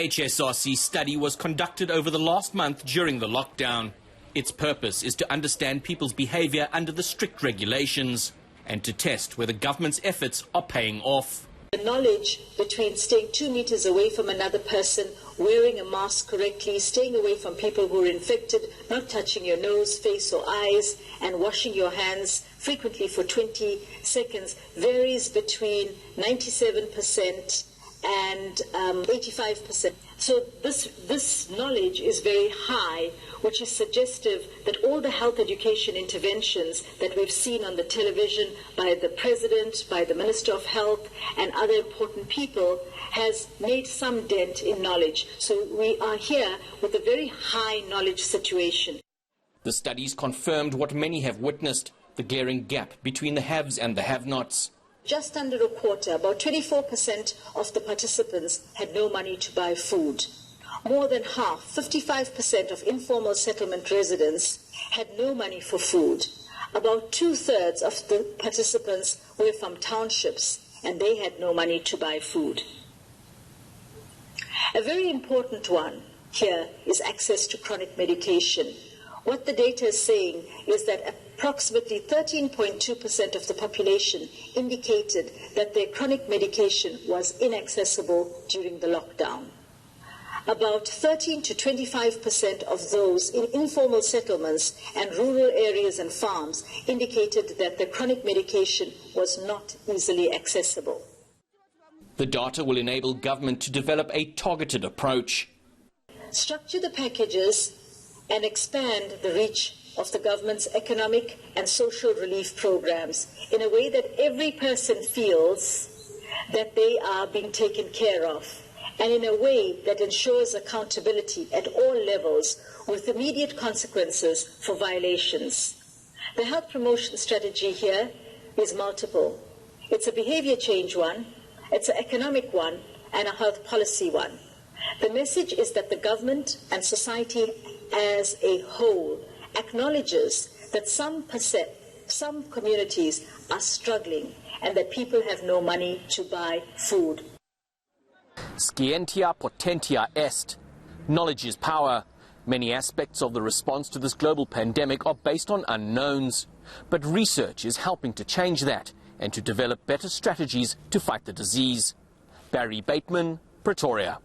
HSRC study was conducted over the last month during the lockdown. Its purpose is to understand people's behaviour under the strict regulations and to test whether government's efforts are paying off. The knowledge between staying 2 meters away from another person, wearing a mask correctly, staying away from people who are infected, not touching your nose, face or eyes, and washing your hands frequently for 20 seconds varies between 97% and 85%. So this knowledge is very high, which is suggestive that all the health education interventions that we've seen on the television by the President, by the Minister of Health and other important people has made some dent in knowledge. So we are here with a very high knowledge situation. The studies confirmed what many have witnessed, the glaring gap between the haves and the have-nots. Just under a quarter, about 24% of the participants had no money to buy food. More than half, 55% of informal settlement residents had no money for food. About 2/3 of the participants were from townships and they had no money to buy food. A very important one here is access to chronic medication. What the data is saying is that approximately 13.2% of the population indicated that their chronic medication was inaccessible during the lockdown. About 13 to 25% of those in informal settlements and rural areas and farms indicated that their chronic medication was not easily accessible. The data will enable government to develop a targeted approach. Structure the packages and expand the reach of the government's economic and social relief programs in a way that every person feels that they are being taken care of, and in a way that ensures accountability at all levels with immediate consequences for violations. The health promotion strategy here is multiple. It's a behavior change one, it's an economic one, and a health policy one. The message is that the government and society as a whole acknowledges that some communities are struggling and that people have no money to buy food. Scientia potentia est. Knowledge is power. Many aspects of the response to this global pandemic are based on unknowns. But research is helping to change that and to develop better strategies to fight the disease. Barry Bateman, Pretoria.